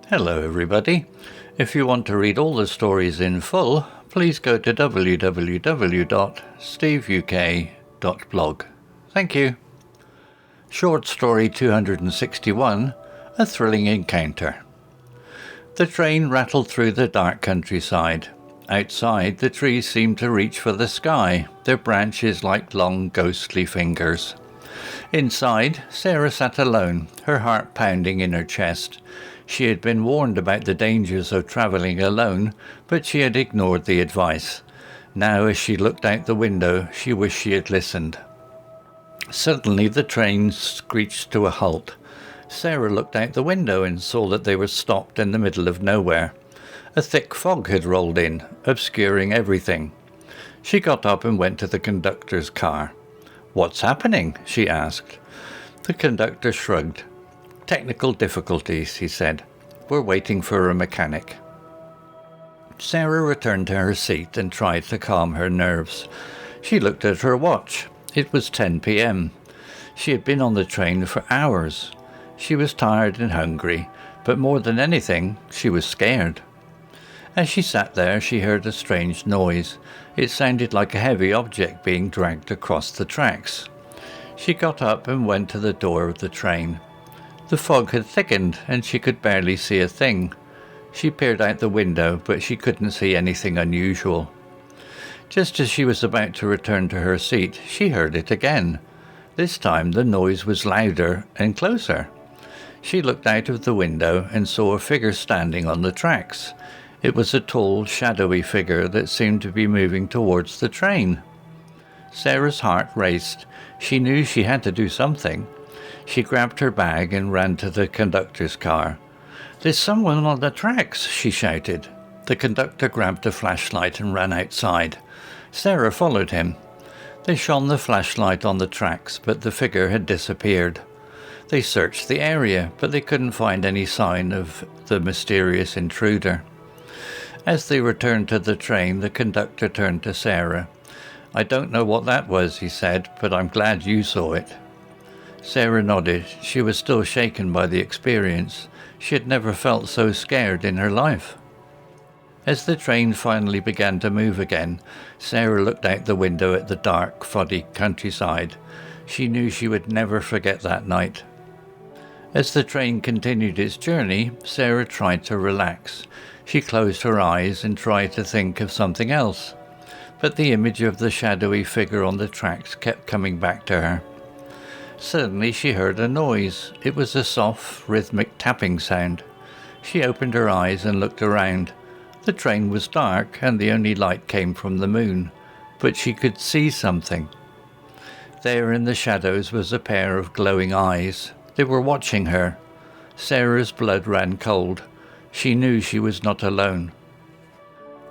Hello everybody. If you want to read all the stories in full, please go to www.steveuk.blog. Thank you. Short story 261, A Thrilling Encounter. The train rattled through the dark countryside. Outside, the trees seemed to reach for the sky, their branches like long ghostly fingers. Inside, Sarah sat alone, her heart pounding in her chest. She had been warned about the dangers of travelling alone, but she had ignored the advice. Now, as she looked out the window, she wished she had listened. Suddenly, the train screeched to a halt. Sarah looked out the window and saw that they were stopped in the middle of nowhere. A thick fog had rolled in, obscuring everything. She got up and went to the conductor's car. "What's happening?" she asked. The conductor shrugged. "Technical difficulties," he said. "We're waiting for a mechanic." Sarah returned to her seat and tried to calm her nerves. She looked at her watch. It was 10 p.m. She had been on the train for hours. She was tired and hungry, but more than anything, she was scared. As she sat there, she heard a strange noise. It sounded like a heavy object being dragged across the tracks. She got up and went to the door of the train. The fog had thickened, and she could barely see a thing. She peered out the window, but she couldn't see anything unusual. Just as she was about to return to her seat, she heard it again. This time the noise was louder and closer. She looked out of the window and saw a figure standing on the tracks. It was a tall, shadowy figure that seemed to be moving towards the train. Sarah's heart raced. She knew she had to do something. She grabbed her bag and ran to the conductor's car. "There's someone on the tracks," she shouted. The conductor grabbed a flashlight and ran outside. Sarah followed him. They shone the flashlight on the tracks, but the figure had disappeared. They searched the area, but they couldn't find any sign of the mysterious intruder. As they returned to the train, the conductor turned to Sarah. "I don't know what that was," he said, "but I'm glad you saw it." Sarah nodded. She was still shaken by the experience. She had never felt so scared in her life. As the train finally began to move again, Sarah looked out the window at the dark, fuddy countryside. She knew she would never forget that night. As the train continued its journey, Sarah tried to relax. She closed her eyes and tried to think of something else. But the image of the shadowy figure on the tracks kept coming back to her. Suddenly she heard a noise. It was a soft, rhythmic tapping sound. She opened her eyes and looked around. The train was dark and the only light came from the moon, but she could see something. There in the shadows was a pair of glowing eyes. They were watching her. Sarah's blood ran cold. She knew she was not alone.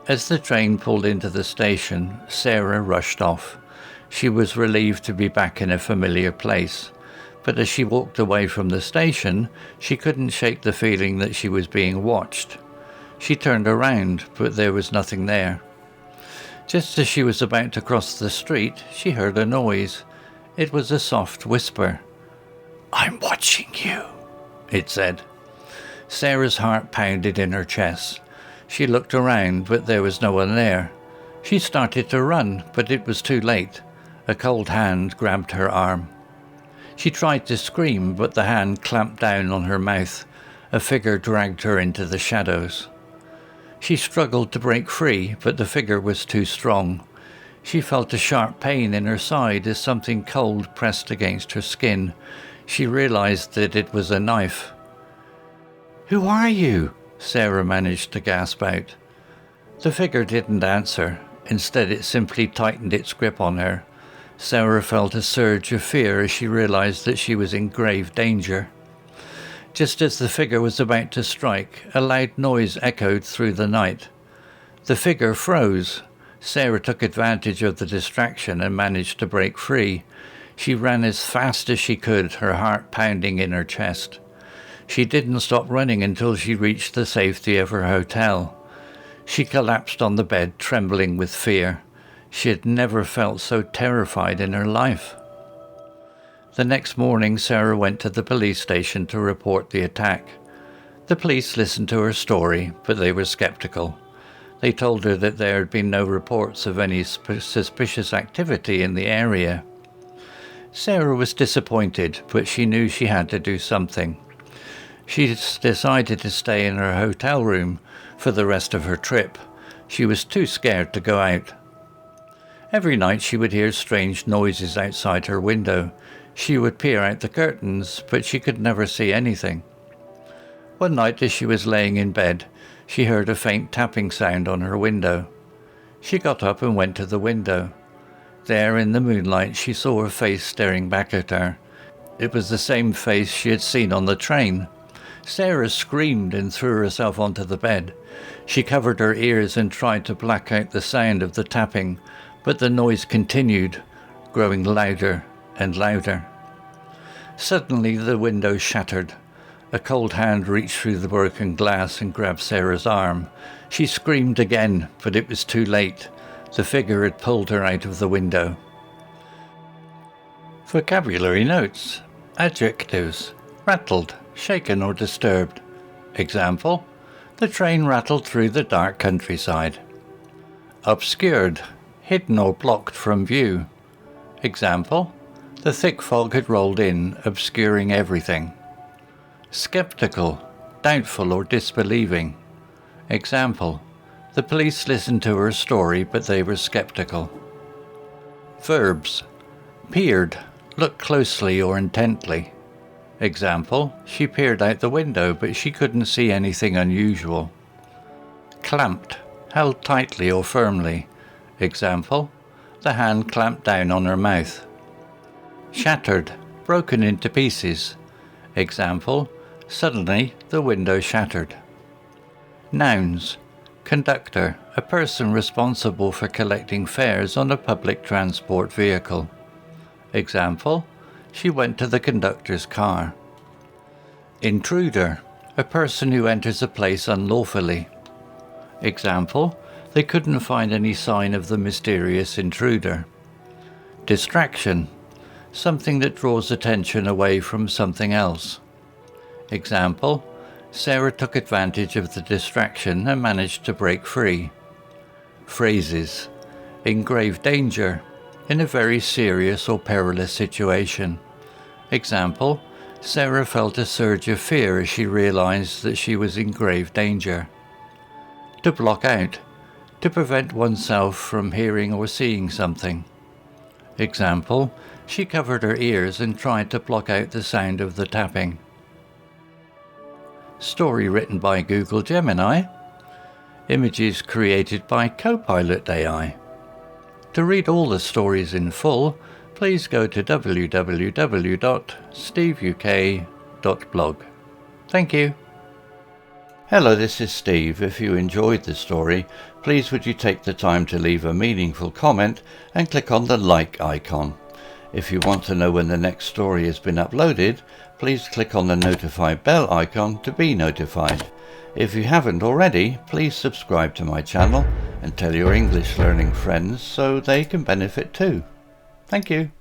As the train pulled into the station, Sarah rushed off. She was relieved to be back in a familiar place, but as she walked away from the station, she couldn't shake the feeling that she was being watched. She turned around, but there was nothing there. Just as she was about to cross the street, she heard a noise. It was a soft whisper. "I'm watching you," it said. Sarah's heart pounded in her chest. She looked around, but there was no one there. She started to run, but it was too late. A cold hand grabbed her arm. She tried to scream, but the hand clamped down on her mouth. A figure dragged her into the shadows. She struggled to break free, but the figure was too strong. She felt a sharp pain in her side as something cold pressed against her skin. She realized that it was a knife. "Who are you?" Sarah managed to gasp out. The figure didn't answer. Instead, it simply tightened its grip on her. Sarah felt a surge of fear as she realized that she was in grave danger. Just as the figure was about to strike, a loud noise echoed through the night. The figure froze. Sarah took advantage of the distraction and managed to break free. She ran as fast as she could, her heart pounding in her chest. She didn't stop running until she reached the safety of her hotel. She collapsed on the bed, trembling with fear. She had never felt so terrified in her life. The next morning, Sarah went to the police station to report the attack. The police listened to her story, but they were sceptical. They told her that there had been no reports of any suspicious activity in the area. Sarah was disappointed, but she knew she had to do something. She decided to stay in her hotel room for the rest of her trip. She was too scared to go out. Every night she would hear strange noises outside her window. She would peer out the curtains, but she could never see anything. One night as she was laying in bed, she heard a faint tapping sound on her window. She got up and went to the window. There in the moonlight she saw a face staring back at her. It was the same face she had seen on the train. Sarah screamed and threw herself onto the bed. She covered her ears and tried to black out the sound of the tapping, but the noise continued, growing louder and louder. Suddenly the window shattered. A cold hand reached through the broken glass and grabbed Sarah's arm. She screamed again, but it was too late. The figure had pulled her out of the window. Vocabulary notes. Adjectives. Rattled, shaken or disturbed. Example: the train rattled through the dark countryside. Obscured, hidden or blocked from view. Example: the thick fog had rolled in, obscuring everything. Skeptical, doubtful or disbelieving. Example: the police listened to her story, but they were skeptical. Verbs. Peered, looked closely or intently. Example: she peered out the window, but she couldn't see anything unusual. Clamped, held tightly or firmly. Example: the hand clamped down on her mouth. Shattered, broken into pieces. Example: suddenly the window shattered. Nouns. Conductor, a person responsible for collecting fares on a public transport vehicle. Example: she went to the conductor's car. Intruder, a person who enters a place unlawfully. Example: they couldn't find any sign of the mysterious intruder. Distraction, something that draws attention away from something else. Example: Sarah took advantage of the distraction and managed to break free. Phrases. In grave danger, in a very serious or perilous situation. Example: Sarah felt a surge of fear as she realized that she was in grave danger. To block out, to prevent oneself from hearing or seeing something. Example: she covered her ears and tried to block out the sound of the tapping. Story written by Google Gemini. Images created by Copilot AI. To read all the stories in full, please go to www.steveuk.blog. Thank you. Hello, this is Steve. If you enjoyed the story, please would you take the time to leave a meaningful comment and click on the like icon. If you want to know when the next story has been uploaded, please click on the notify bell icon to be notified. If you haven't already, please subscribe to my channel and tell your English learning friends so they can benefit too. Thank you.